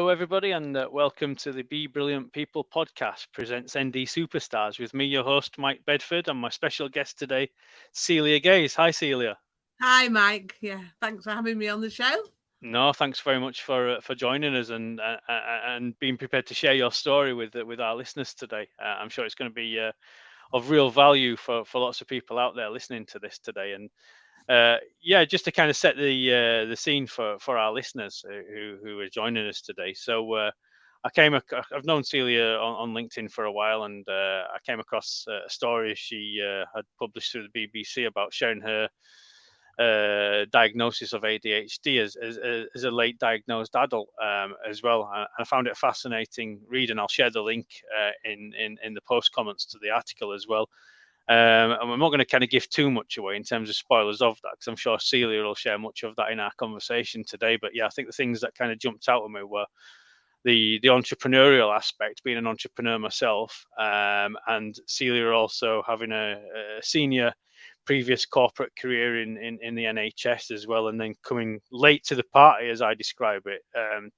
everybody, and welcome to the Be Brilliant People podcast presents ND Superstars with me, your host, Mike Bedford, and my special guest today, Celia Gaze. Hi, Celia. Hi, Mike. Yeah, thanks for having me on the show. No, thanks very much for joining us and being prepared to share your story with our listeners today. I'm sure it's going to be of real value for lots of people out there listening to this today. And just to kind of set the scene for our listeners who are joining us today. So I've known Celia on LinkedIn for a while, and I came across a story she had published through the BBC about sharing her diagnosis of ADHD as a late diagnosed adult as well. And I found it a fascinating read, and I'll share the link in the post comments to the article as well. And we're not going to kind of give too much away in terms of spoilers of that, because I'm sure Celia will share much of that in our conversation today. But yeah, I think the things that kind of jumped out at me were the entrepreneurial aspect, being an entrepreneur myself, and Celia also having a senior previous corporate career in the NHS as well, and then coming late to the party, as I describe it,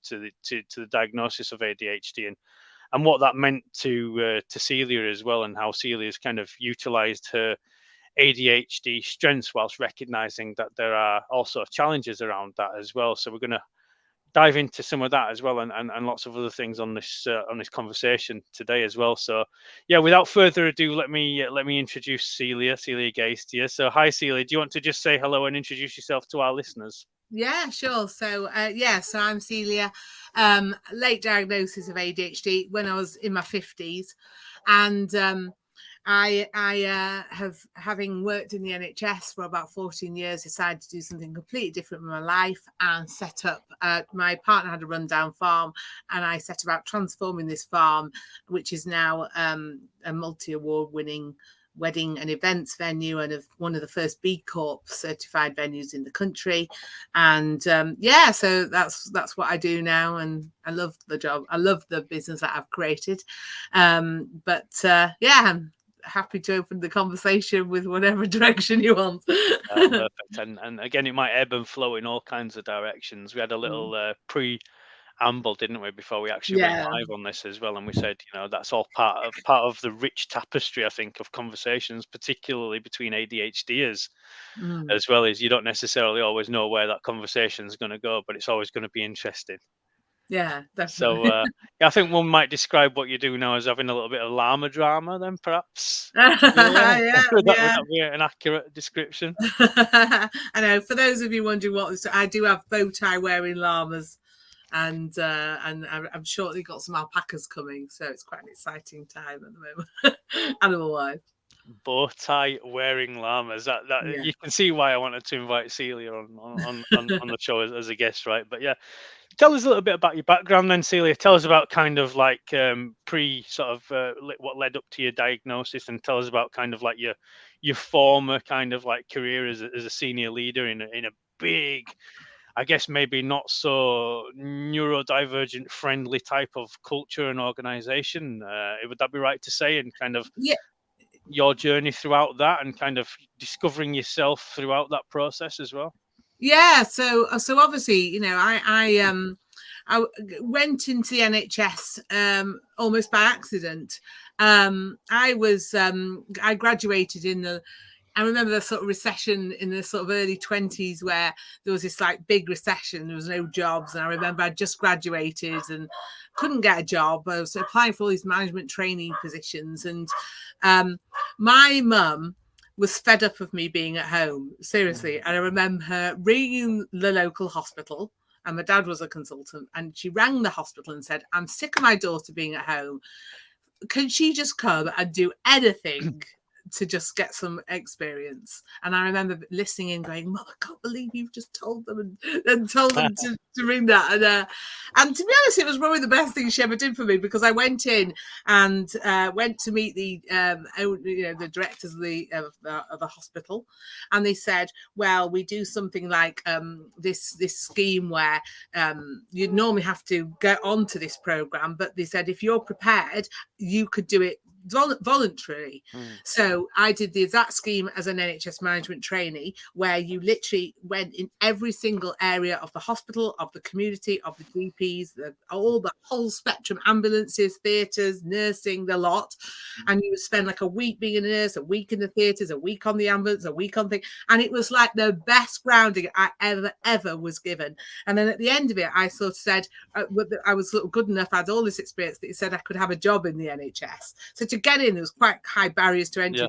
to the diagnosis of ADHD, and what that meant to Celia as well, and how Celia's kind of utilized her ADHD strengths whilst recognizing that there are also challenges around that as well. So we're going to dive into some of that as well, and lots of other things on this conversation today as well. So yeah, without further ado, let me introduce Celia Gaze to you. So hi, Celia, do you want to just say hello and introduce yourself to our listeners? Yeah, sure. So so I'm Celia. Late diagnosis of ADHD when I was in my 50s, and I have, having worked in the NHS for about 14 years, decided to do something completely different with my life and set up. My partner had a rundown farm, and I set about transforming this farm, which is now a multi-award winning wedding and events venue, and one of the first B Corp certified venues in the country. And so that's what I do now, and I love the job. I love the business that I've created. I'm happy to open the conversation with whatever direction you want. Perfect. And again, it might ebb and flow in all kinds of directions. We had a little preamble, didn't we, before we actually went live on this as well, and we said, that's all part of the rich tapestry, I think, of conversations, particularly between ADHDers as well. As you don't necessarily always know where that conversation is going to go, but it's always going to be interesting. Yeah, definitely. So I think one might describe what you do now as having a little bit of llama drama, then perhaps. Would that be an accurate description? I know. For those of you wondering I do have bow tie wearing llamas, and I've shortly got some alpacas coming, so it's quite an exciting time at the moment, animal wise. Bow tie wearing llamas. You can see why I wanted to invite Celia on the show as a guest, right? But yeah, tell us a little bit about your background then, Celia. Tell us about kind of like what led up to your diagnosis, and tell us about kind of like your former kind of like career as a senior leader in a big, I guess maybe not so neurodivergent friendly type of culture and organization. Would that be right to say? And kind of your journey throughout that, and kind of discovering yourself throughout that process as well. Yeah, so obviously, I went into the NHS almost by accident. I graduated I remember the sort of recession in the sort of early 20s, where there was this like big recession, there was no jobs. And I remember I'd just graduated and couldn't get a job. I was applying for all these management training positions. And my mum was fed up of me being at home, seriously. And I remember her ringing the local hospital, and my dad was a consultant, and she rang the hospital and said, "I'm sick of my daughter being at home. Can she just come and do anything to just get some experience?" And I remember listening and going, "Mom, I can't believe you've just told them and told them to ring that." And to be honest, it was probably the best thing she ever did for me, because I went in and went to meet the directors of the hospital, and they said, "Well, we do something like this scheme where you'd normally have to get onto this program, but they said if you're prepared, you could do it voluntarily. So I did the exact scheme as an NHS management trainee, where you literally went in every single area of the hospital, of the community, of the GPs, the whole spectrum, ambulances, theatres, nursing, the lot. And you would spend like a week being a nurse, a week in the theatres, a week on the ambulance, a week on thing. And it was like the best grounding I ever was given. And then at the end of it, I sort of said, I was sort of good enough, I had all this experience, that he said I could have a job in the NHS. So to get in, there was quite high barriers to entry,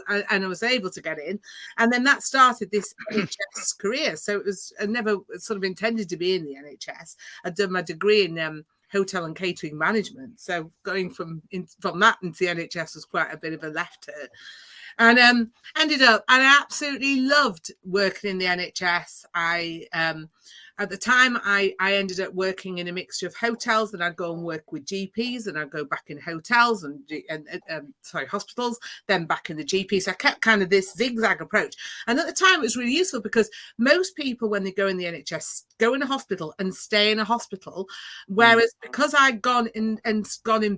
and I was able to get in. And then that started this NHS career. So it was, I never sort of intended to be in the NHS. I'd done my degree in hotel and catering management. So going from that into the NHS was quite a bit of a left turn. And ended up, and I absolutely loved working in the NHS. At the time, I ended up working in a mixture of hotels, and I'd go and work with GPs, and I'd go back in hotels and hospitals, then back in the GP. So I kept kind of this zigzag approach. And at the time, it was really useful because most people, when they go in the NHS, go in a hospital and stay in a hospital. Whereas because I'd gone in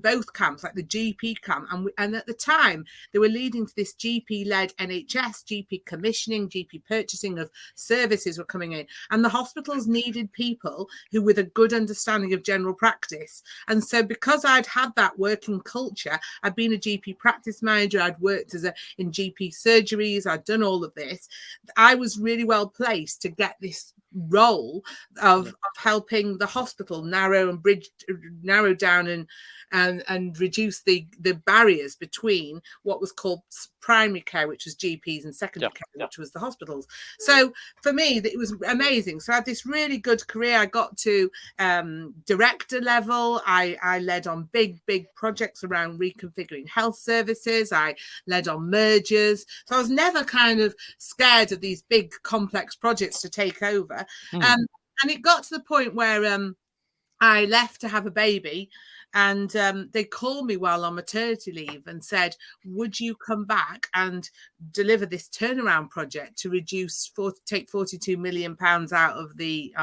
both camps, like the GP camp, and at the time, they were leading to this GP-led NHS, GP commissioning, GP purchasing of services were coming in. And the hospitals needed people who with a good understanding of general practice. And so because I'd had that working culture, I'd been a GP practice manager, I'd worked in GP surgeries, I'd done all of this, I was really well placed to get this role of helping the hospital narrow down and reduce the barriers between what was called primary care, which was GPs, and secondary care, which was the hospitals. So for me, it was amazing. So I had this really good career. I got to director level. I led on big projects around reconfiguring health services. I led on mergers. So I was never kind of scared of these big complex projects to take over. And it got to the point where I left to have a baby, and they called me while on maternity leave and said, would you come back and deliver this turnaround project to take 42 million pounds out of the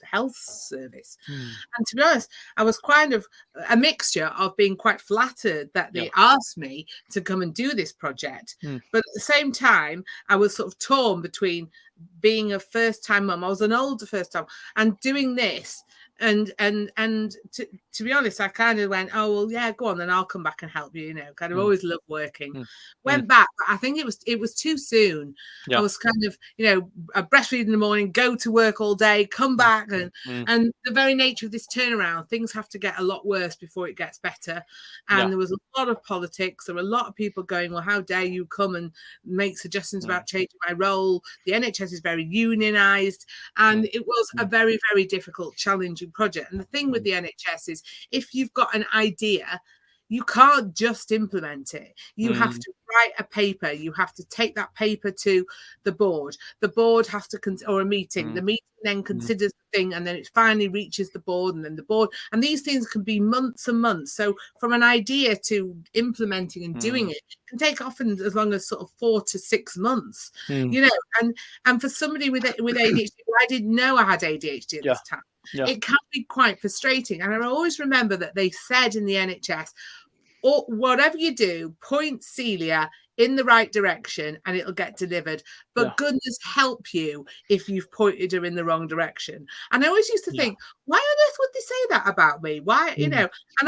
health service? And to be honest, I was kind of a mixture of being quite flattered that they asked me to come and do this project, but at the same time I was sort of torn between being a first-time mum. I was an older first-time, and doing this, and to be honest, I kind of went, oh well, yeah, go on, then I'll come back and help you. Kind of always loved working. Went back, but I think it was too soon. I was kind of, I breastfeed in the morning, go to work all day, come back, and the very nature of this turnaround, things have to get a lot worse before it gets better. And there was a lot of politics. There were a lot of people going, well, how dare you come and make suggestions about changing my role? The NHS is very unionized, and it was a very, very difficult, challenging project. And the thing with the NHS is, if you've got an idea, you can't just implement it. You have to write a paper. You have to take that paper to the board. The board has to or a meeting. The meeting then considers the thing, and then it finally reaches the board, and then the board. And these things can be months and months. So from an idea to implementing and doing it can take often as long as sort of 4 to 6 months. And for somebody with ADHD, I didn't know I had ADHD at this time. It can be quite frustrating. And I always remember that they said in the NHS, or whatever you do, point Celia in the right direction and it'll get delivered. But goodness help you if you've pointed her in the wrong direction. And I always used to think, why on earth would they say that about me? Why, and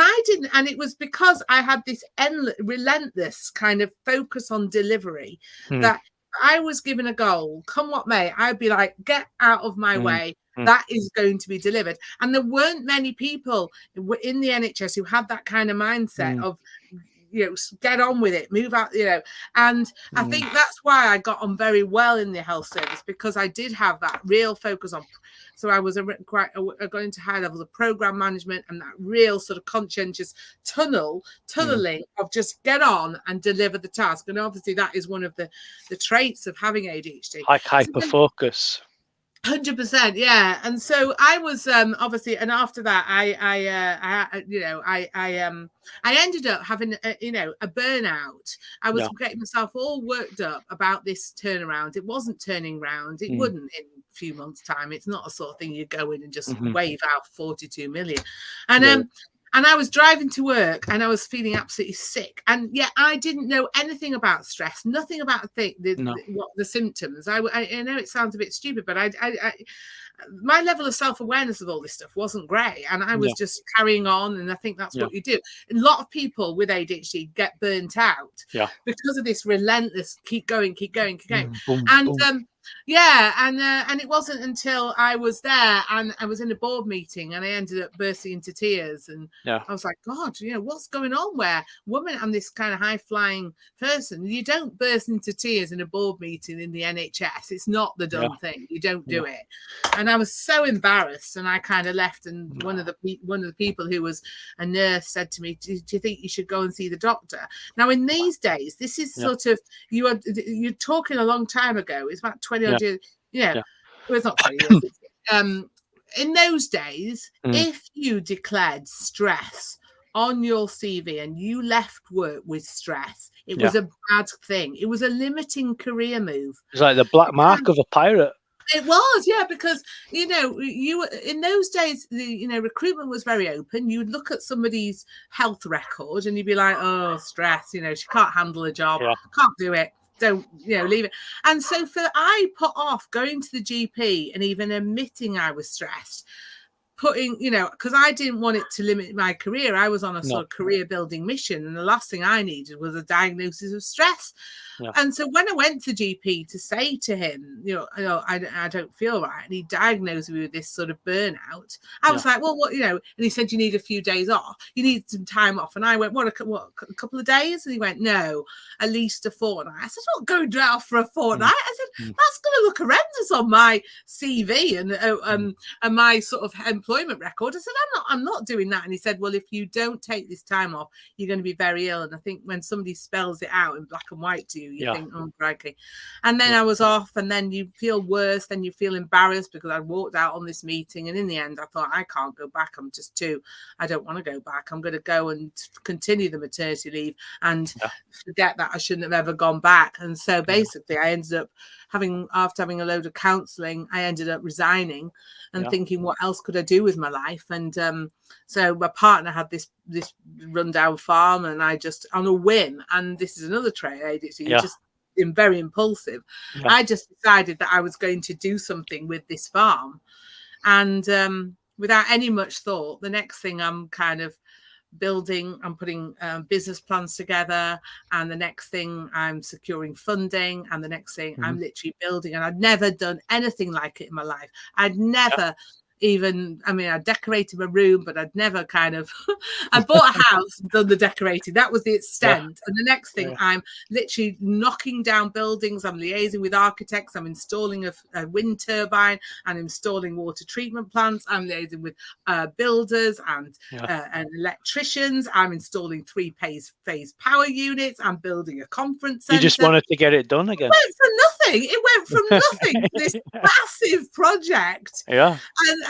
I didn't. And it was because I had this relentless kind of focus on delivery that I was given a goal, come what may, I'd be like, get out of my way. That is going to be delivered. And there weren't many people in the NHS who had that kind of mindset of, get on with it, move out, and I think that's why I got on very well in the health service, because I did have that real focus on. So I was going into high levels of program management and that real sort of conscientious tunneling of just get on and deliver the task. And obviously that is one of the traits of having ADHD. Hyper focus. 100%, yeah. And so I was obviously, and after that, I ended up having a burnout. I was getting myself all worked up about this turnaround. It wasn't turning round. It wouldn't in a few months' time. It's not a sort of thing you go in and just wave out 42 million. And And I was driving to work and I was feeling absolutely sick. And yet I didn't know anything about stress, nothing about what the symptoms. I know it sounds a bit stupid, but my level of self-awareness of all this stuff wasn't great. And I was just carrying on. And I think that's what you do. A lot of people with ADHD get burnt out because of this relentless keep going. Boom, And boom. and it wasn't until I was there and I was in a board meeting and I ended up bursting into tears, and I was like, God, what's going on? Where woman, I'm this kind of high flying person. You don't burst into tears in a board meeting in the NHS. It's not the done thing. You don't do it. And I was so embarrassed, and I kind of left. And one of the people who was a nurse said to me, do you think you should go and see the doctor? Now in these days, this is sort of you're talking a long time ago. It's about 20 odd years. Well, it's not 20 years. In those days, if you declared stress on your CV and you left work with stress, it was a bad thing. It was a limiting career move. It's like the black mark of a pirate. It was, because you in those days, recruitment was very open. You would look at somebody's health record and you'd be like, oh, stress, she can't handle a job, can't do it. Don't leave it. And so I put off going to the GP and even admitting I was stressed, because I didn't want it to limit my career. I was on a sort of career building mission, and the last thing I needed was a diagnosis of stress. And so when I went to the GP to say to him, I don't feel right, and he diagnosed me with this sort of burnout, I was like, well, what, and he said, you need a few days off, you need some time off. And I went, what, a couple of days? And he went, no, at least a fortnight. I said, what, going off for a fortnight? I said, that's going to look horrendous on my CV and my sort of employment record. I said, I'm not doing that. And he said, well, if you don't take this time off, you're going to be very ill. And I think when somebody spells it out in black and white to you, you think, oh, crikey. And then I was off, and then you feel worse, then you feel embarrassed because I walked out on this meeting, and in the end I thought, I can't go back. I don't want to go back. I'm going to go and continue the maternity leave and forget that I shouldn't have ever gone back. And so basically I ended up after having a load of counselling, I ended up resigning and thinking, what else could I do with my life? And so my partner had this rundown farm, and I just, on a whim, and this is another trait of ADHD, just been very impulsive. I just decided that I was going to do something with this farm, and without any much thought, the next thing I'm kind of building, I'm putting business plans together, and the next thing I'm securing funding, and the next thing I'm literally building. And I'd never done anything like it in my life. I'd never even, I decorated my room, but I'd never kind of, I bought a house and done the decorating. That was the extent. And the next thing, I'm literally knocking down buildings. I'm liaising with architects. I'm installing a wind turbine and installing water treatment plants. I'm liaising with builders and electricians. I'm installing 3-phase power units. I'm building a conference center. You just wanted to get it done again. It went from nothing to this massive project.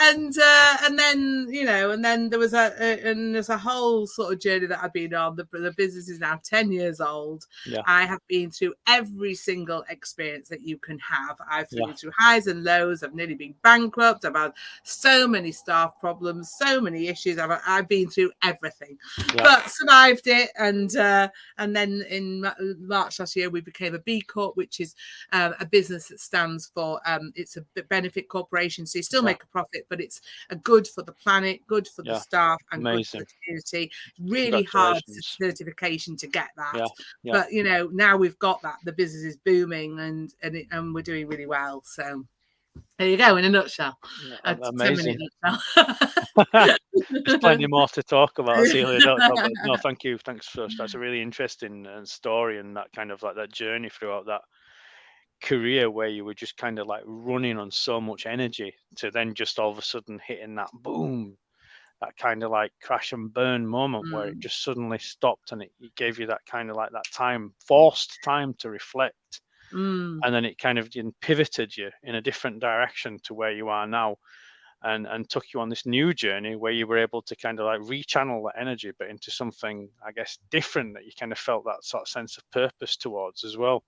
And then and then there's a whole sort of journey that I've been on. The business is now 10 years old. I have been through every single experience that you can have. I've been through highs and lows. I've nearly been bankrupt. I've had so many staff problems, so many issues. I've been through everything, but survived it. And then in March last year, we became a B Corp, which is a business that stands for it's a benefit corporation. So you still make a profit, but it's a good for the planet, good for the staff, and good for the community. Really hard certification to get that, but now we've got that. The business is booming, and we're doing really well. So there you go, in a nutshell. Amazing. There's plenty more to talk about, Celia. No, thank you. Thanks for that's a really interesting story, and that kind of like that journey throughout that career where you were just kind of like running on so much energy to then just all of a sudden hitting that boom, that kind of like crash and burn moment where it just suddenly stopped, and it gave you that kind of like that forced time to reflect. And then it kind of pivoted you in a different direction to where you are now, and took you on this new journey where you were able to kind of like rechannel that energy, but into something, I guess, different, that you kind of felt that sort of sense of purpose towards as well.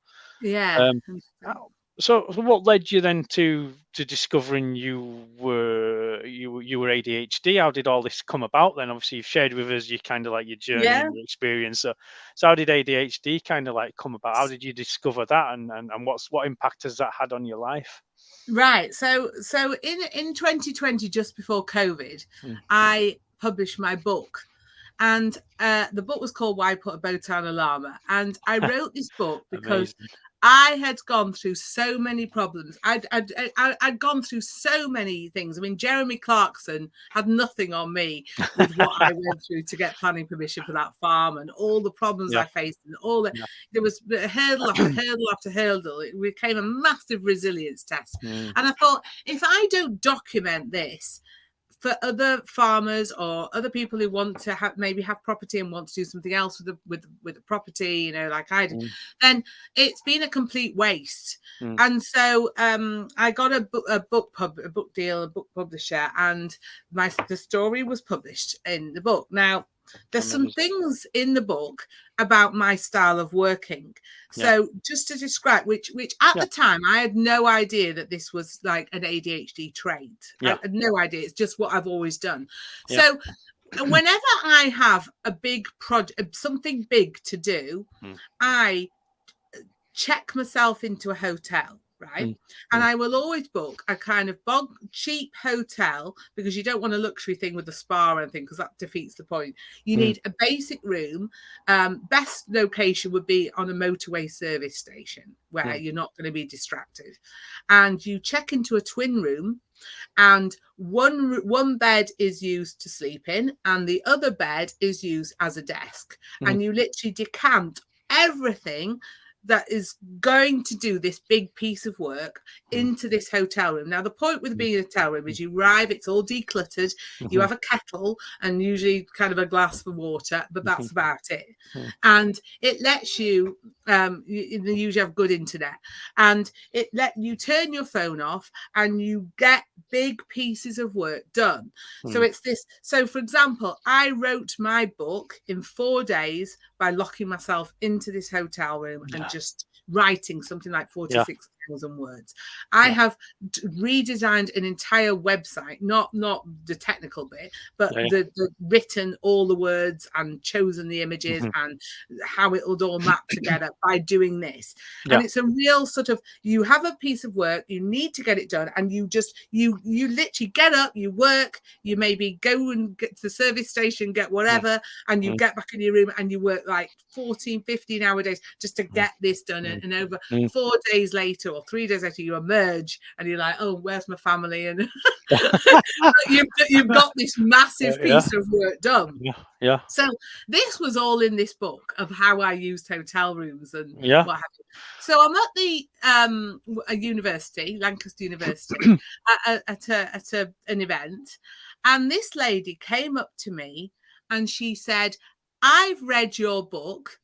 So what led you then to discovering you were ADHD? How did all this come about then? Obviously, you've shared with us your kind of like your journey Yeah. and your experience. So how did ADHD kind of like come about? How did you discover that, and what impact has that had on your life? Right. So in 2020, just before COVID, I published my book. And the book was called Why Put a Bow Tie on a Llama. And I wrote this book because Amazing. I had gone through so many problems. I'd gone through so many things. I mean, Jeremy Clarkson had nothing on me with what I went through to get planning permission for that farm and all the problems Yeah. I faced and all that. Yeah. There was hurdle after hurdle after hurdle. It became a massive resilience test. Mm. And I thought, if I don't document this, for other farmers or other people who want to maybe have property and want to do something else with the property, you know, like I did, then it's been a complete waste. And so I got a book deal, a book publisher, and the story was published in the book. Now, there's some things in the book about my style of working. So just to describe, which at the time I had no idea that this was like an ADHD trait. I had no idea. It's just what I've always done. So whenever I have a big project, something big to do, I check myself into a hotel. Right. And I will always book a kind of cheap hotel, because you don't want a luxury thing with a spa or anything, because that defeats the point. You need a basic room. Best location would be on a motorway service station where you're not going to be distracted. And you check into a twin room, and one bed is used to sleep in and the other bed is used as a desk. And you literally decant everything that is going to do this big piece of work into this hotel room. Now, the point with being in a hotel room is you arrive, it's all decluttered, you have a kettle and usually kind of a glass for water, but that's about it. And it lets you usually have good internet, and it let you turn your phone off and you get big pieces of work done. So it's this. So, for example, I wrote my book in 4 days by locking myself into this hotel room and just writing something like 46,000 words. I have redesigned an entire website, not the technical bit, but the written all the words and chosen the images and how it would all map together by doing this. And it's a real sort of, you have a piece of work, you need to get it done, and you literally get up, you work, you maybe go and get to the service station, get whatever, and you get back in your room and you work like 14, 15 hour days just to get this done. And over 4 days later or 3 days later, you emerge and you're like, oh, where's my family? And you've got this massive piece of work done. So this was all in this book of how I used hotel rooms and what have you. So I'm at the a university, Lancaster University, at an event, and this lady came up to me and she said, I've read your book,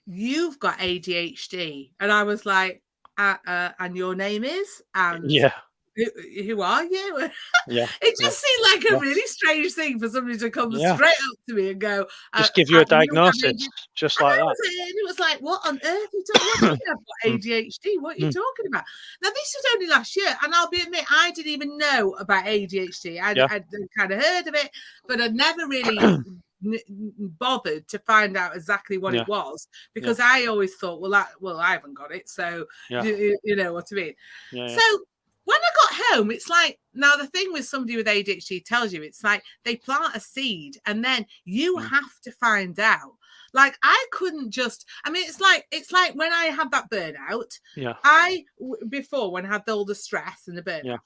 you've got ADHD. And I was like, and your name is? And who are you? It just seemed like a really strange thing for somebody to come straight up to me and go, just give you a diagnosis, just like that. And it was like, what on earth are you talking about? I've got ADHD. What are you talking about? Now, this was only last year, and I'll admit, I didn't even know about ADHD. I'd kind of heard of it, but I'd never really bothered to find out exactly what it was, because I always thought, well, I haven't got it, so you know what I mean. So when I got home, it's like, now the thing with somebody with ADHD tells you, it's like they plant a seed and then you have to find out. Like, I couldn't just, I mean, it's like when I had that burnout, before when I had all the stress and the burnout,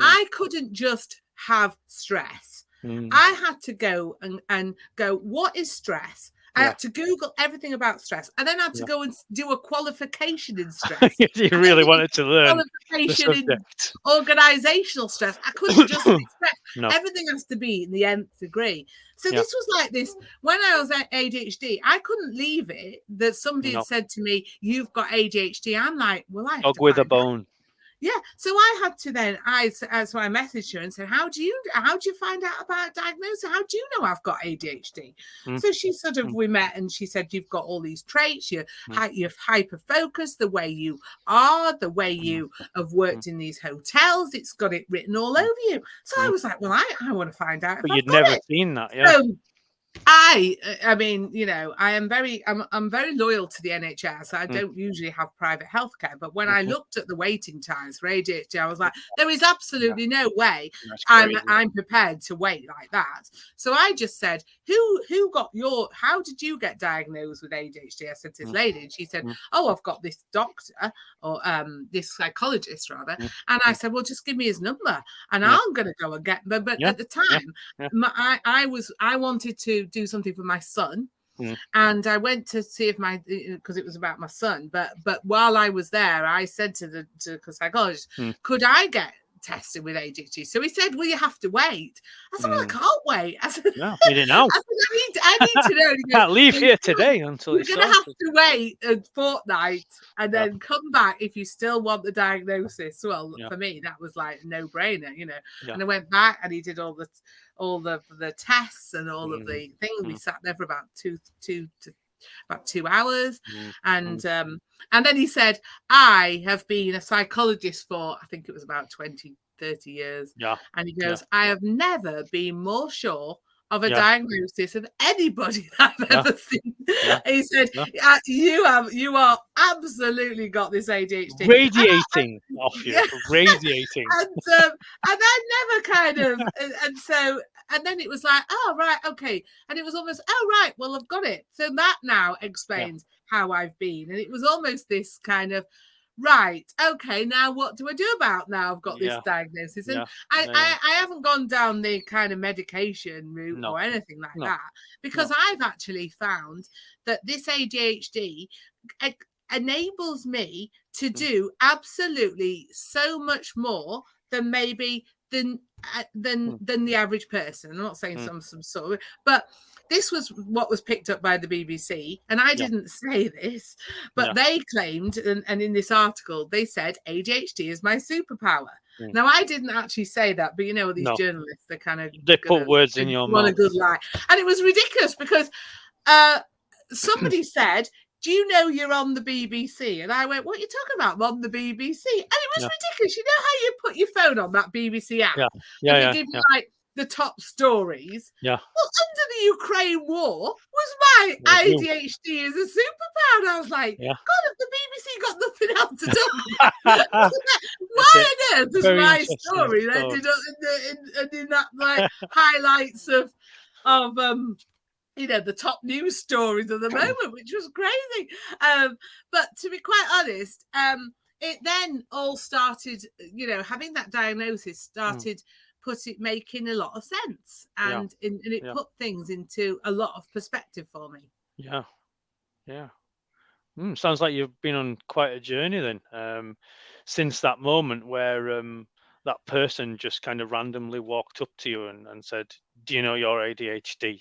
I couldn't just have stress. I had to go and go, what is stress? I had to Google everything about stress, and then I had to go and do a qualification in stress. You really wanted to learn the subject. In organizational stress. I couldn't just be stress. Everything has to be in the nth degree. So this was like this. When I was at ADHD, I couldn't leave it that somebody had said to me, "You've got ADHD." I'm like, well, I have dog with a bone. Yeah, so I had to then so I messaged her and said, how do you find out about diagnosis? How do you know I've got ADHD? So she sort of, we met and she said, you've got all these traits, you're hyper focused, the way you are, the way you have worked in these hotels, it's got it written all over you. So I was like, well, I want to find out. But you'd never seen that, yeah. So, I mean, you know, I'm very loyal to the NHS. I don't usually have private healthcare, but when I looked at the waiting times for ADHD, I was like, there is absolutely no way I'm prepared to wait like that. So I just said, how did you get diagnosed with ADHD? I said to this lady, and she said, oh, I've got this doctor, or this psychologist rather. And I said, well, just give me his number and I'm going to go and get them. But at the time, I wanted to do something for my son, and I went to see if because it was about my son. But while I was there, I said to the psychologist, could I get tested with ADHD? So he said, well, you have to wait. I said, well, I can't wait. I said, no, you didn't know. I said, I need to know. Goes, can't leave here today until you're going to have to wait a fortnight and then come back if you still want the diagnosis. Well, for me, that was like a no-brainer, you know. And I went back and he did all the tests and all of the things. We sat there for about about 2 hours, and then he said, I have been a psychologist for, I think it was about 20-30 years, and he goes, I have never been more sure of a diagnosis of anybody that I've ever seen. He said, you are absolutely got this ADHD. Radiating off you, radiating. And I never kind of, and so, and then it was like, oh, right, okay. And it was almost, oh, right, well, I've got it. So that now explains how I've been. And it was almost this kind of, right, okay, now what do I do about now I've got this diagnosis? And I haven't gone down the kind of medication route or anything like that, because I've actually found that this ADHD enables me to do absolutely so much more than maybe than the average person. I'm not saying some sort of, but this was what was picked up by the BBC, and I didn't say this, but they claimed, and in this article, they said ADHD is my superpower. Now, I didn't actually say that, but you know, these journalists, they put words in your mouth. A good lie, and it was ridiculous because somebody said, do you know you're on the BBC? And I went, what are you talking about? I'm on the BBC. And it was ridiculous. You know how you put your phone on that BBC app? And they give you like the top stories. Yeah. Well, under the Ukraine war was my ADHD as a superpower. And I was like, God, if the BBC got nothing else to talk about, why on earth was my story ended up in that like highlights of you know, the top news stories of the moment, which was crazy. But to be quite honest, it then all started, you know, having that diagnosis started making a lot of sense, and it put things into a lot of perspective for me. Sounds like you've been on quite a journey then, since that moment where that person just kind of randomly walked up to you and said, do you know your ADHD?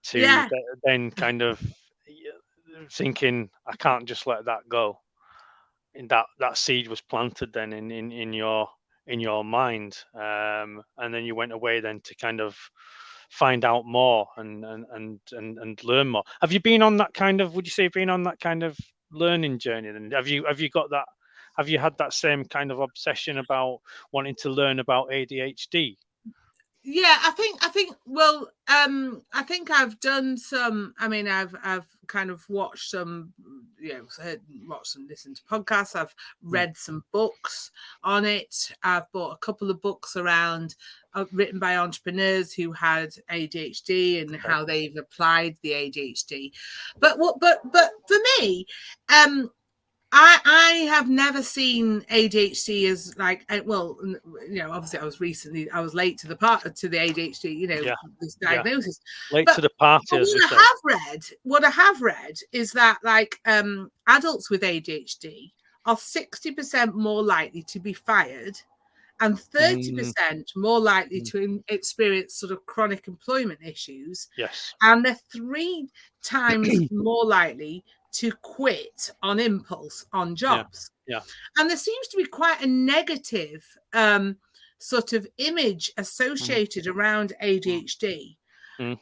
To then kind of thinking, I can't just let that go. And that seed was planted then in your mind, and then you went away then to kind of find out more and learn more. Have you been on that kind of? Would you say you've been on that kind of learning journey? Then have you got that? Have you had that same kind of obsession about wanting to learn about ADHD? Yeah, I think well, I think I've done some, I mean, I've kind of watched some, you know, listened to podcasts, I've read some books on it, I've bought a couple of books around written by entrepreneurs who had ADHD and how they've applied the ADHD. But for me, I have never seen ADHD as like, well, you know, obviously I was late to the ADHD, you know, this diagnosis. Late to the party. What I have read is that like adults with ADHD are 60% more likely to be fired and 30% more likely to experience sort of chronic employment issues. Yes. And they're 3 times more likely to quit on impulse on jobs. Yeah. And there seems to be quite a negative sort of image associated around ADHD.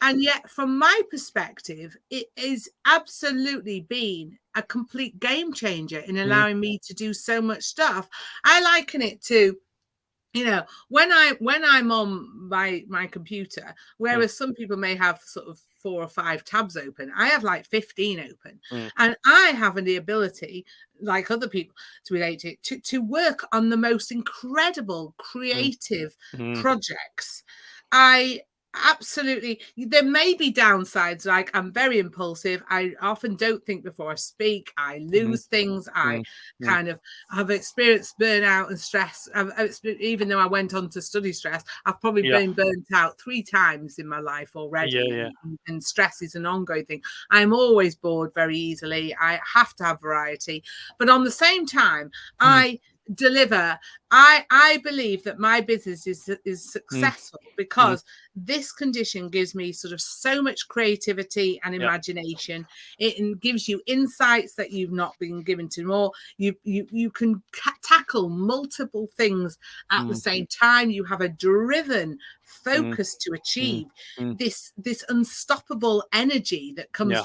And yet, from my perspective, it is absolutely been a complete game changer in allowing me to do so much stuff. I liken it to, you know, when I'm on my computer, whereas some people may have sort of 4 or 5 tabs open, I have like 15 open, and I have the ability, like other people, to relate it to work on the most incredible creative projects. I absolutely, there may be downsides, like I'm very impulsive, I often don't think before I speak, I lose things, I kind of have experienced burnout and stress. Even though I went on to study stress, I've probably been burnt out 3 times in my life already. And stress is an ongoing thing. I'm always bored very easily. I have to have variety, but on the same time, I deliver. I believe that my business is successful because this condition gives me sort of so much creativity and imagination. It gives you insights that you've not been given to more. You can tackle multiple things at the same time. You have a driven focus to achieve this unstoppable energy that comes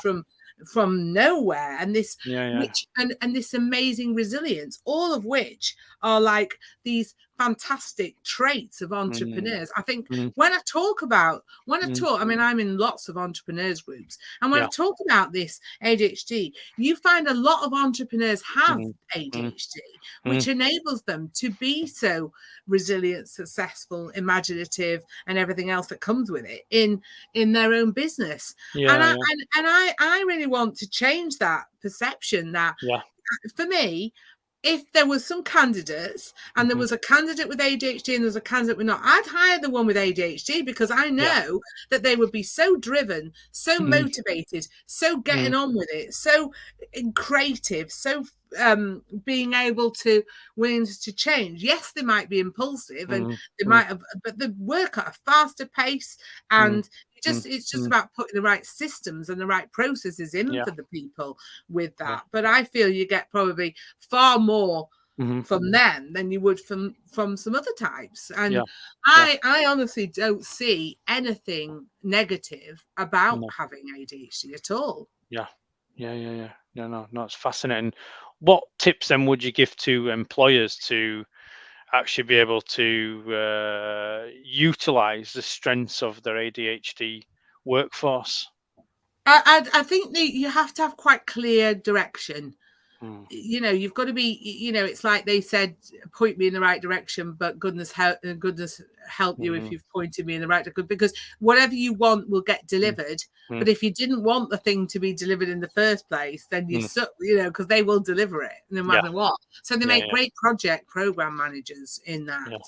from nowhere, and this which and this amazing resilience, all of which are like these fantastic traits of entrepreneurs. I think when I talk, I mean, I'm in lots of entrepreneurs groups, and when I talk about this ADHD, you find a lot of entrepreneurs have ADHD, which enables them to be so resilient, successful, imaginative, and everything else that comes with it in their own business. And I really want to change that perception that for me, if there was some candidates and there was a candidate with ADHD and there was a candidate with not, I'd hire the one with ADHD, because I know that they would be so driven, so motivated, so getting on with it, so creative, so being able to willing to change. Yes, they might be impulsive and they might have, but they work at a faster pace, and it's just about putting the right systems and the right processes in for the people with that. But I feel you get probably far more from them than you would from some other types. And I honestly don't see anything negative about having ADHD at all. No, it's fascinating. What tips then would you give to employers to actually be able to utilize the strengths of their ADHD workforce? I think that you have to have quite clear direction. You know, you've got to be, you know, it's like they said, point me in the right direction, but goodness help you if you've pointed me in the right direction, because whatever you want will get delivered. But if you didn't want the thing to be delivered in the first place, then you suck, you know, because they will deliver it no matter what. So they make great program managers in that.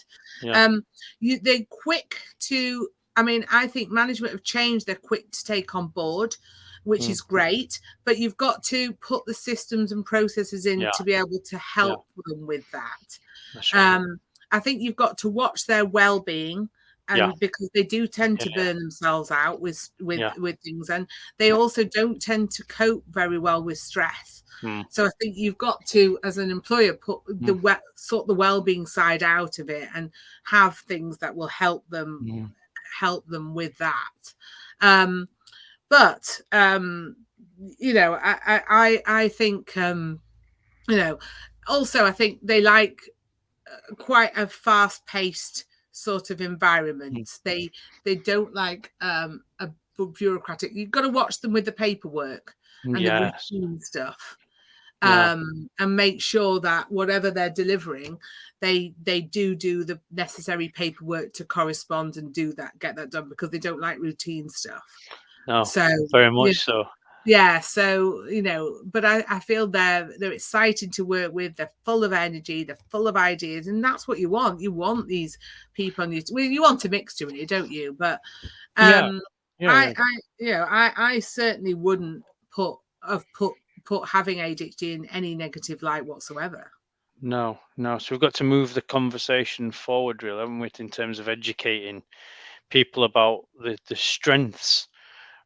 They're quick to, I mean, I think management of change, they're quick to take on board, which is great, but you've got to put the systems and processes in to be able to help them with that. That's right. I think you've got to watch their well-being, and because they do tend to burn themselves out with things, and they also don't tend to cope very well with stress. So I think you've got to, as an employer, put sort the well-being side out of it and have things that will help them with that. But you know, I think you know, also I think they like quite a fast-paced sort of environment. They don't like a bureaucratic. You've got to watch them with the paperwork and the routine stuff, and make sure that whatever they're delivering, they do the necessary paperwork to correspond and get that done, because they don't like routine stuff. No, so very much so. Yeah, so you know, but I feel they're exciting to work with. They're full of energy, they're full of ideas, and that's what you want. You want these people on you want a mixture in it, don't you? But I certainly wouldn't put having ADHD in any negative light whatsoever. No. So we've got to move the conversation forward, really, haven't we, in terms of educating people about the strengths,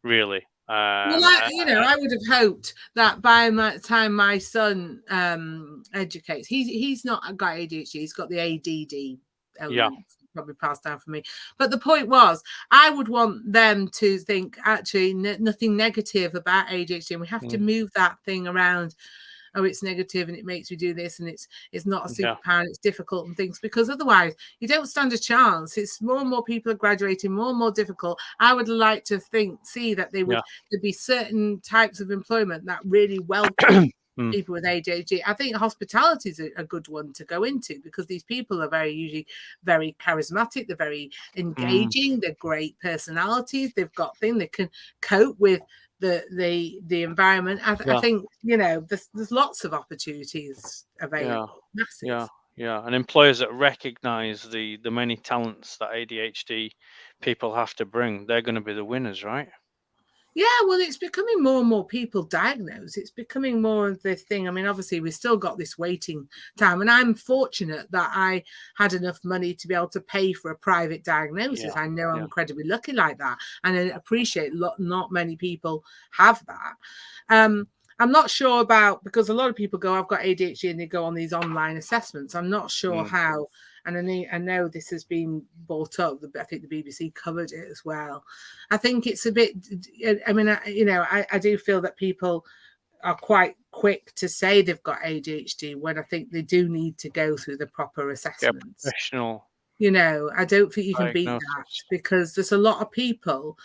really, Well, I would have hoped that by the time my son educates, he's not got ADHD, he's got the ADD element, probably passed down for me. But the point was, I would want them to think actually nothing negative about ADHD, and we have to move that thing around. Oh, it's negative and it makes me do this, and it's not a superpower, and it's difficult and things, because otherwise you don't stand a chance. It's more and more people are graduating, more and more difficult. I would like to see that there'd be certain types of employment that really welcome people with ADHD. I think hospitality is a good one to go into, because these people are usually very charismatic, they're very engaging, they're great personalities, they've got things, they can cope with the environment. I think there's lots of opportunities available. Massive. And employers that recognize the many talents that ADHD people have to bring, they're going to be the winners, right? Yeah, well, it's becoming more and more people diagnosed. It's becoming more of this thing. I mean, obviously, we've still got this waiting time, and I'm fortunate that I had enough money to be able to pay for a private diagnosis. I know I'm incredibly lucky like that, and I appreciate not many people have that. I'm not sure about, because a lot of people go, I've got ADHD, and they go on these online assessments. I'm not sure how. And I know this has been brought up. I think the BBC covered it as well. I think it's a bit. I mean, I do feel that people are quite quick to say they've got ADHD when I think they do need to go through the proper assessments. Professional. I don't think you can beat that, because there's a lot of people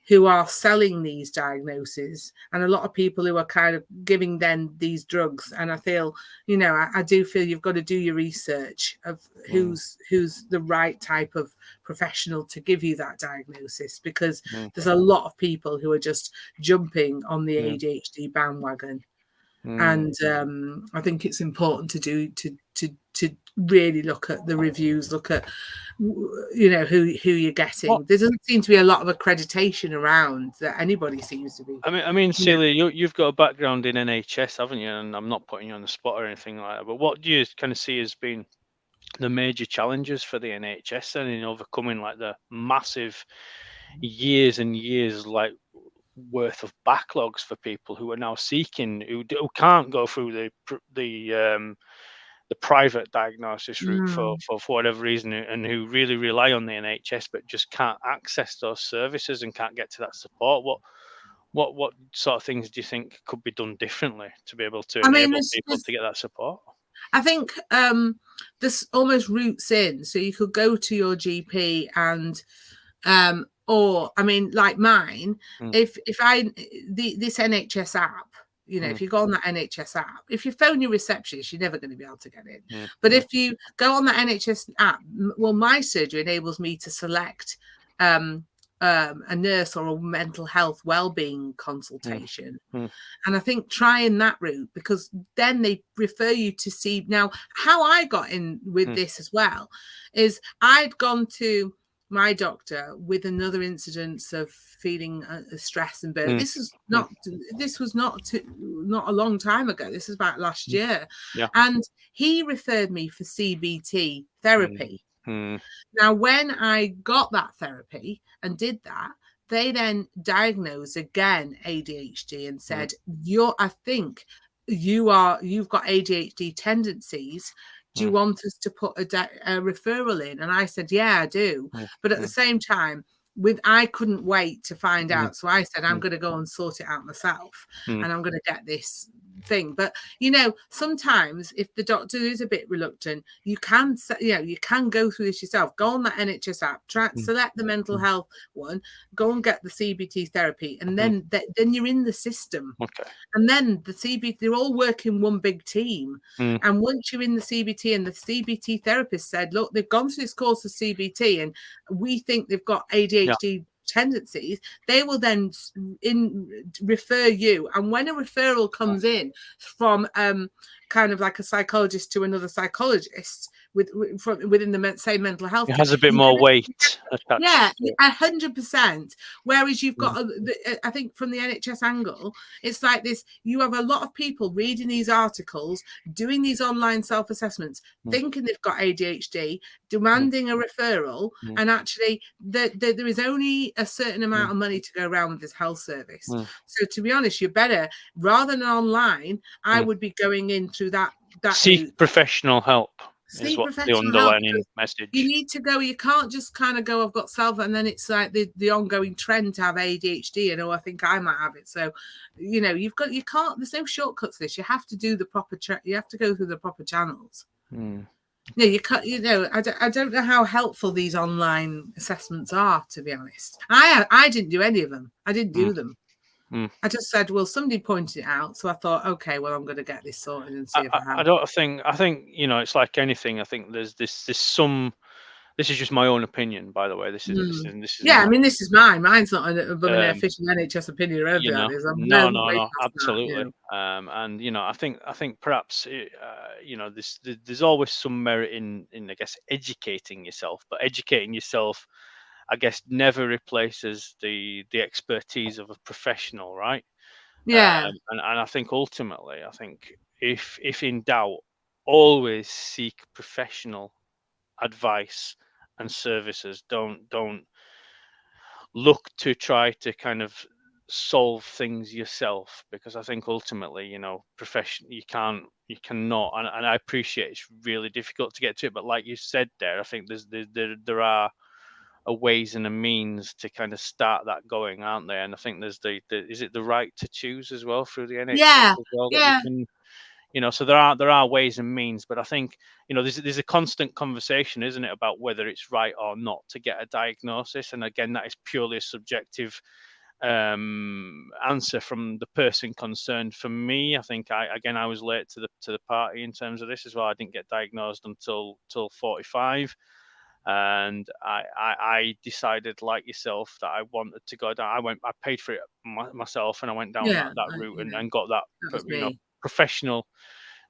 who are selling these diagnoses, and a lot of people who are kind of giving them these drugs. And I feel, I do feel you've got to do your research of who's the right type of professional to give you that diagnosis, because there's a lot of people who are just jumping on the ADHD bandwagon. And I think it's important to really look at the reviews, look at who you're getting. There doesn't seem to be a lot of accreditation around that anybody seems to be. I mean, Celia, you've got a background in NHS, haven't you? And I'm not putting you on the spot or anything like that. But what do you kind of see as being the major challenges for the NHS then in overcoming like the massive years and years worth of backlogs for people who are now seeking, who can't go through the private diagnosis route for whatever reason, and who really rely on the NHS but just can't access those services and can't get to that support? What sort of things do you think could be done differently to be able to enable people to get that support? I think this almost roots in, so you could go to your GP and or, I mean, like mine, if this NHS app, if you go on that NHS app, if you phone your receptionist, you're never going to be able to get in. But if you go on the NHS app, well, my surgery enables me to select a nurse or a mental health wellbeing consultation. And I think trying that route, because then they refer you to see. Now, how I got in with this as well is I'd gone to my doctor with another incidence of feeling stress and burnout. This was not a long time ago. This is about last year. And he referred me for CBT therapy. Now, when I got that therapy and did that, they then diagnosed again ADHD and said, I think you've got ADHD tendencies. Do you want us to put a referral in? And I said, yeah, I do. But at the same time, I couldn't wait to find out. So I said, I'm going to go and sort it out myself, and I'm going to get this thing. But sometimes if the doctor is a bit reluctant, you can go through this yourself. Go on that NHS app, select the mental health one, go and get the CBT therapy, and then you're in the system. And then the CBT, they're all working one big team. And once you're in the CBT, and the CBT therapist said, look, they've gone through this course of CBT and we think they've got ADHD tendencies, they will then refer you. And when a referral comes in from kind of like a psychologist to another psychologist, within the same mental health. It has a bit more weight attached. Yeah, 100%. Whereas you've got, I think from the NHS angle, it's like this, you have a lot of people reading these articles, doing these online self-assessments, thinking they've got ADHD, demanding a referral, and actually there is only a certain amount of money to go around with this health service. So to be honest, you're better, rather than online, I would be going in through that seek professional help. Is what the underlying message. You need to go. You can't just kind of go, I've got self, and then it's like the ongoing trend to have ADHD, and I think I might have it. So, you can't. There's no shortcuts. This you have to do the proper. You have to go through the proper channels. No, you can't. I don't know how helpful these online assessments are. To be honest, I didn't do any of them. I didn't do them. I just said, well, somebody pointed it out, so I thought, okay, well, I'm going to get this sorted and see if I have. I think it's like anything. I think there's some. This is just my own opinion, by the way. This is yeah. I mean, this is mine. Mine's not an official NHS opinion or anything. No, absolutely. And I think perhaps there's always some merit in I guess educating yourself, but educating yourself, I guess, never replaces the expertise of a professional, right? Yeah. And I think ultimately, if in doubt, always seek professional advice and services. Don't look to try to kind of solve things yourself, because I think ultimately, you cannot. And I appreciate it's really difficult to get to it, but like you said there, I think there are a ways and a means to kind of start that going, aren't there? And I think there's is it the right to choose as well through the NHS as well, that you can, so there are ways and means, but I think there's a constant conversation, isn't it, about whether it's right or not to get a diagnosis, and again, that is purely a subjective answer from the person concerned. For me, I think I was late to the party in terms of this as well. I didn't get diagnosed until 45. And I decided, like yourself, that I wanted to go down. I paid for it myself, and I went down that route and got that professional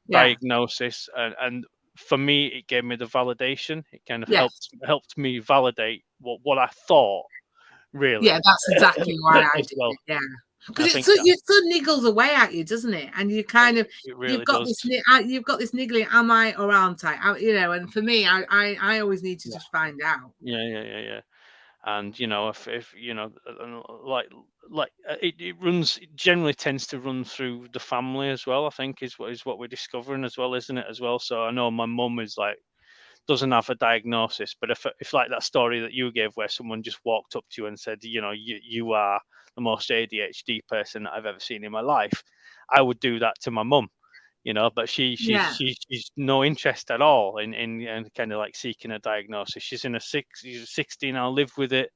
diagnosis. And for me, it gave me the validation. It kind of helped me validate what I thought. Really, that's exactly why I did it. Yeah. Because it so niggles away at you, doesn't it? And you kind of you've got this niggling, am I or aren't I? And for me, I always need to just find out. Yeah. And if it generally tends to run through the family as well. I think is what we're discovering as well, isn't it? As well. So I know my mum is doesn't have a diagnosis, but if like that story that you gave, where someone just walked up to you and said, you are the most ADHD person that I've ever seen in my life, I would do that to my mum, but she's no interest at all in kind of like seeking a diagnosis. She's she's 60 now, lived with it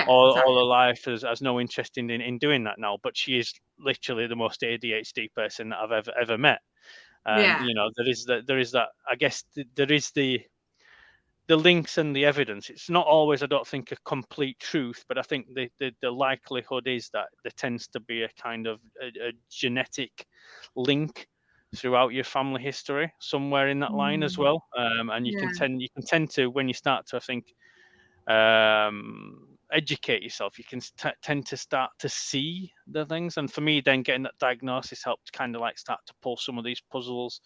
all her life, has no interest in doing that now, but she is literally the most ADHD person that I've ever met. And there is that I guess there is the links and the evidence. It's not always, I don't think, a complete truth, but I think the likelihood is that there tends to be a kind of a genetic link throughout your family history somewhere in that line as well. And you can tend to, when you start to, I think, educate yourself, you can tend to start to see the things. And for me, then getting that diagnosis helped kind of like start to pull some of these puzzles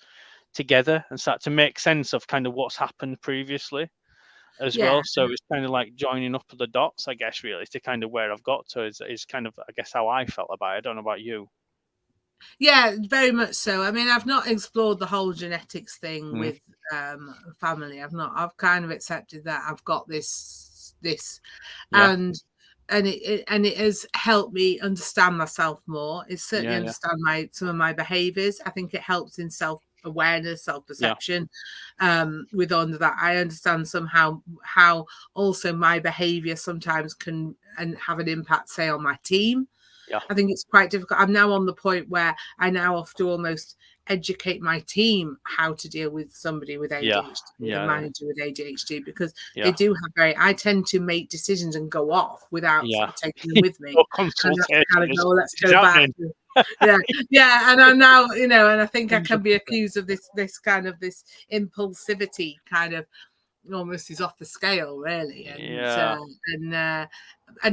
together and start to make sense of kind of what's happened previously as well. So it's kind of like joining up the dots, I guess, really, to kind of where I've got to is kind of, I guess, how I felt about it. I don't know about you. Yeah, very much so. I mean, I've not explored the whole genetics thing with family. I've kind of accepted that I've got this and it has helped me understand myself more. It's certainly understand some of my behaviors. I think it helps in self-awareness, self-perception. With under that, I understand somehow how also my behavior sometimes can have an impact, say, on my team. I think it's quite difficult. I'm now on the point where I now have to almost educate my team how to deal with somebody with ADHD, a manager with ADHD, because they do have I tend to make decisions and go off without sort of taking them with me. Consultation. And kind of go, let's go back. Yeah. And I now, and I think I can be accused of this kind of this impulsivity kind of almost is off the scale, really. And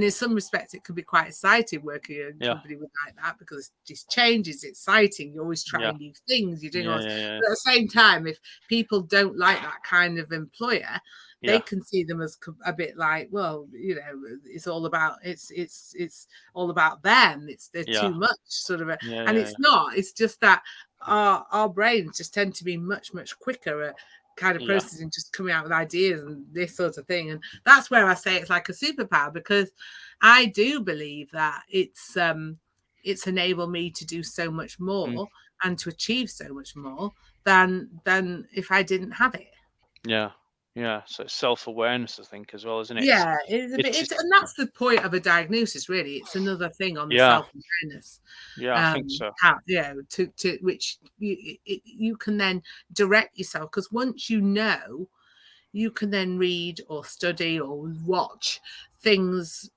in some respects it can be quite exciting working in a company with like that, because this change is exciting. You're always trying new things, you're doing all this. But at the same time, if people don't like that kind of employer, they can see them as a bit like, well, it's all about all about them. They're too much sort of and it's not. It's just that our brains just tend to be much quicker at kind of processing, just coming out with ideas and this sort of thing. And that's where I say it's like a superpower, because I do believe that it's enabled me to do so much more and to achieve so much more than if I didn't have it. So it's self-awareness, I think, as well, isn't it? It's and that's the point of a diagnosis, really. It's another thing on the self-awareness. I think so. To which you can then direct yourself, because once you know, you can then read or study or watch things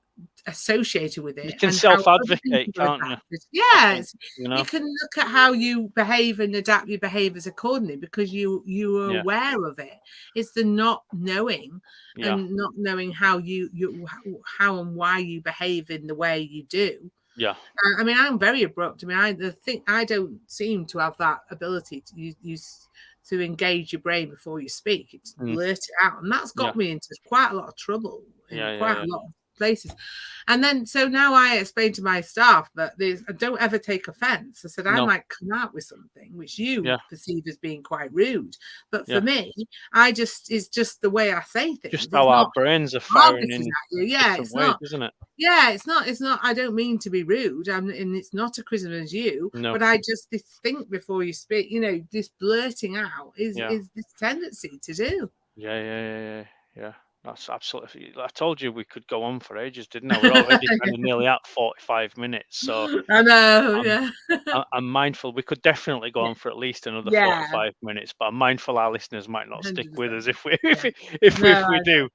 associated with it. You can self-advocate, can't you? Yes, you can look at how you behave and adapt your behaviors accordingly, because you are aware of it. It's the not knowing and not knowing how how and why you behave in the way you do. I mean, I'm very abrupt. I mean, I don't seem to have that ability to use to engage your brain before you speak. It's blurt it out, and that's got me into quite a lot of trouble in quite a lot of places. And then so now I explain to my staff that I don't ever take offense. I said I might come out with something which you perceive as being quite rude, but for me, it's just the way I say things. Just how our brains are firing in it's ways, not, isn't it? it's not. I don't mean to be rude, and it's not a criticism as you, but I just think before you speak. This blurting out is this tendency to do. Yeah. That's absolutely. I told you we could go on for ages, didn't I? We're already kind of nearly at 45 minutes, so I know. I'm mindful. We could definitely go on for at least another 45 minutes, but I'm mindful our listeners might not stick with us if we do.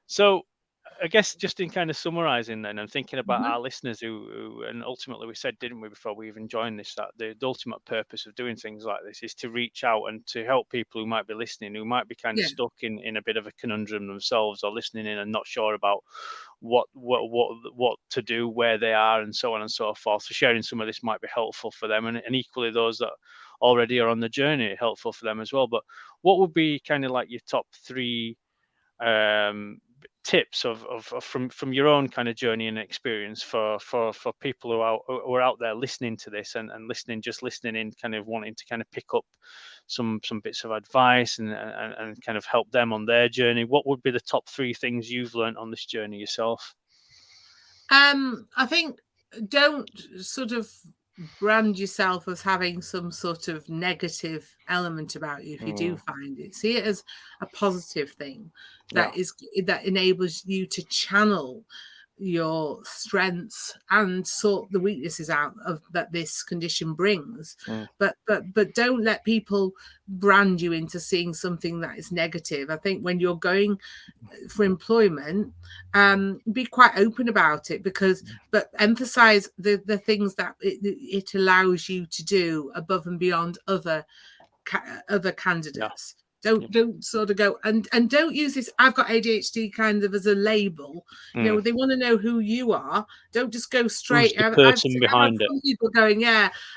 So I guess just in kind of summarizing then, and thinking about our listeners who, and ultimately we said, didn't we, before we even joined this, that the ultimate purpose of doing things like this is to reach out and to help people who might be listening, who might be kind of stuck in a bit of a conundrum themselves, or listening in and not sure about what to do, where they are, and so on and so forth. So sharing some of this might be helpful for them, and equally those that already are on the journey, helpful for them as well. But what would be kind of like your top 3 tips from your own kind of journey and experience for people who are out there listening to this and listening in, kind of wanting to kind of pick up some bits of advice and kind of help them on their journey? What would be the top 3 things you've learned on this journey yourself? I think don't sort of brand yourself as having some sort of negative element about you. If you do find it, see it as a positive thing that enables you to channel your strengths and sort the weaknesses out of that this condition brings. But don't let people brand you into seeing something that is negative. I think when you're going for employment, be quite open about it, but emphasize the things that it allows you to do above and beyond other candidates. Don't sort of go and don't use this I've got ADHD kind of as a label. They want to know who you are. Don't just go straight. Who's the person behind it? Some people going,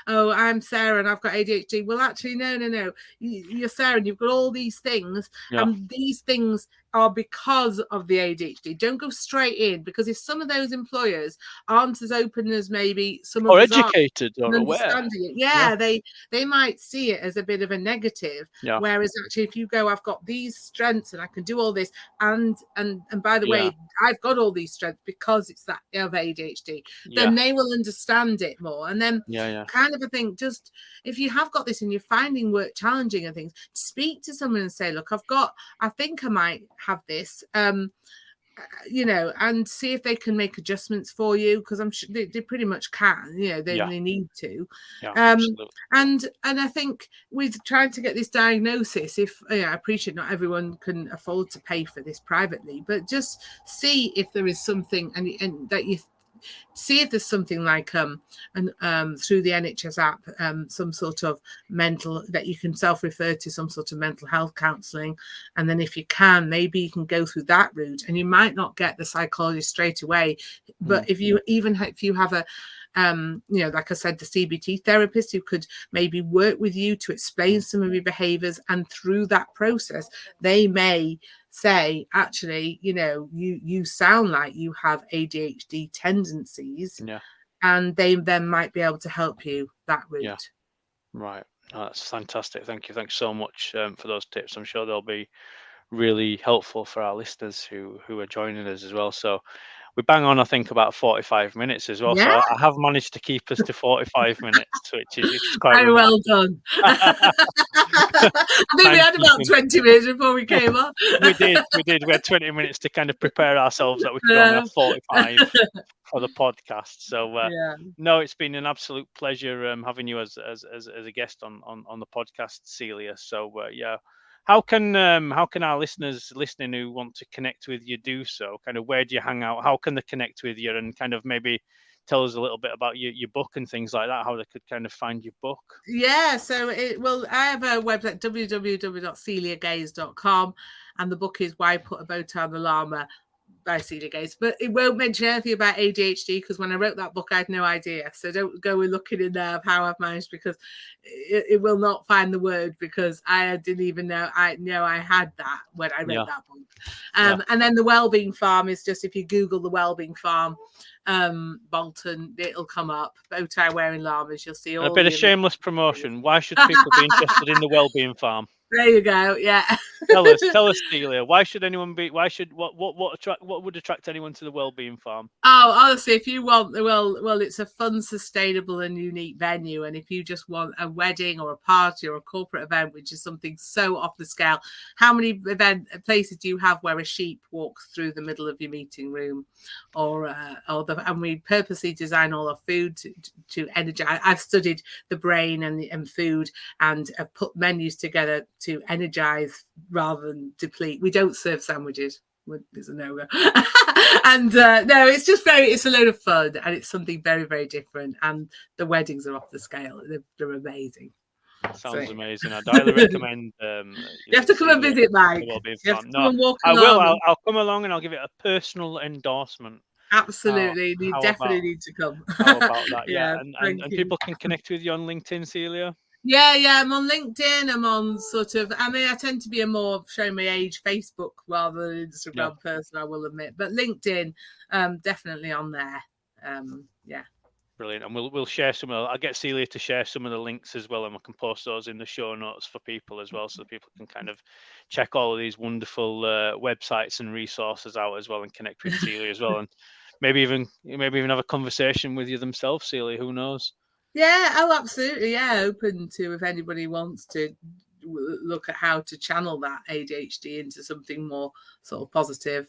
oh, I'm Sarah and I've got ADHD. Well, actually, no. You're Sarah and you've got all these things, and these things are because of the ADHD. Don't go straight in, because if some of those employers aren't as open as maybe some or of us educated are, or aware, they might see it as a bit of a negative. Whereas actually, if you go, I've got these strengths and I can do all this, and by the way, I've got all these strengths because it's that of ADHD, then they will understand it more. And then kind of a thing, just if you have got this and you're finding work challenging and things, speak to someone and say, look, I think I might have this, and see if they can make adjustments for you, because I'm sure they pretty much can. They need to. And I think with trying to get this diagnosis, I appreciate not everyone can afford to pay for this privately, but just see if there is something and that you see if there's something like through the NHS app, some sort of mental that you can self-refer to, some sort of mental health counselling, and then if you can, maybe you can go through that route, and you might not get the psychologist straight away, but if you have a like I said, the CBT therapist who could maybe work with you to explain some of your behaviors, and through that process, they may say, actually, you sound like you have ADHD tendencies, and they then might be able to help you that route. Yeah. Right. Oh, that's fantastic. Thank you. Thanks so much for those tips. I'm sure they'll be really helpful for our listeners who are joining us as well. So we bang on, I think, about 45 minutes as well. Yeah. So I have managed to keep us to 45 minutes, which is quite very well done. I think we had about 20 minutes before we came on. We did. We had 20 minutes to kind of prepare ourselves that we could only have 45 for the podcast. So no, it's been an absolute pleasure having you as a guest on the podcast, Celia. So how can our listeners listening who want to connect with you do so? Kind of, where do you hang out? How can they connect with you, and kind of maybe tell us a little bit about your book and things like that, how they could kind of find your book? Yeah, so I have a website, www.celiagaze.com, and the book is Why Put a Bow Tie on the Llama by Celia Gaze, but it won't mention anything about ADHD, because when I wrote that book I had no idea, so don't go looking in there of how I've managed, because it will not find the word, because I didn't even know I had that when I wrote that book. And then the Wellbeing Farm is just, if you Google the Wellbeing Farm, Bolton, it'll come up. Bow tie wearing llamas, you'll see all. A bit of shameless promotion. Why should people be interested in the Wellbeing Farm? There you go. Yeah. Tell us, Celia. Why should anyone be? Why should what would attract anyone to the Wellbeing Farm? Oh, honestly, if you want, well, it's a fun, sustainable, and unique venue. And if you just want a wedding or a party or a corporate event, which is something so off the scale, how many places do you have where a sheep walks through the middle of your meeting room, and we purposely design all our food to energize. I've studied the brain and food, and have put menus together to energize rather than deplete. We don't serve sandwiches. It's a no-go. And no, it's a load of fun, and it's something very, very different, and the weddings are off the scale. They're amazing. Sounds amazing. I'd highly recommend you have to come and visit, Mike. You have to come and walk I will. I'll come along, and I'll give it a personal endorsement. Absolutely. You definitely need to come. How about that? Yeah. And people can connect with you on LinkedIn, Celia? Yeah, I'm on LinkedIn. I'm on I tend to be a more, showing my age, Facebook rather than Instagram person, I will admit. But LinkedIn, definitely on there. Brilliant. And we'll share I'll get Celia to share some of the links as well, and we can post those in the show notes for people as well, so that people can kind of check all of these wonderful websites and resources out as well, and connect with Celia as well, and maybe even have a conversation with you themselves, Celia. Who knows? Yeah, absolutely. Yeah, open to, if anybody wants to look at how to channel that ADHD into something more sort of positive.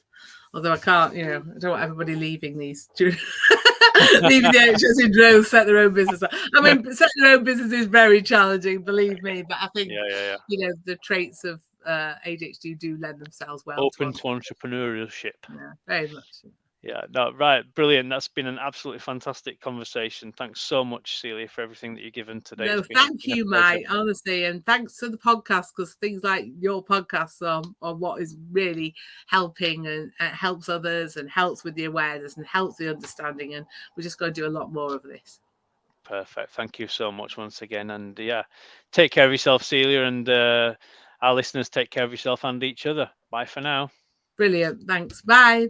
Although I can't, I don't want everybody leaving these, leaving the NHS in droves, set their own business up. I mean, setting their own business is very challenging, believe me. But I think, the traits of ADHD do lend themselves well. Open to entrepreneurship. Yeah, very much. Yeah, no, right, brilliant. That's been an absolutely fantastic conversation. Thanks so much, Celia, for everything that you've given today. No, thank you, Mike, honestly, and thanks to the podcast, because things like your podcasts are what is really helping, and helps others, and helps with the awareness, and helps the understanding, and we're just going to do a lot more of this. Perfect. Thank you so much once again, and take care of yourself, Celia, and our listeners, take care of yourself and each other. Bye for now. Brilliant. Thanks. Bye.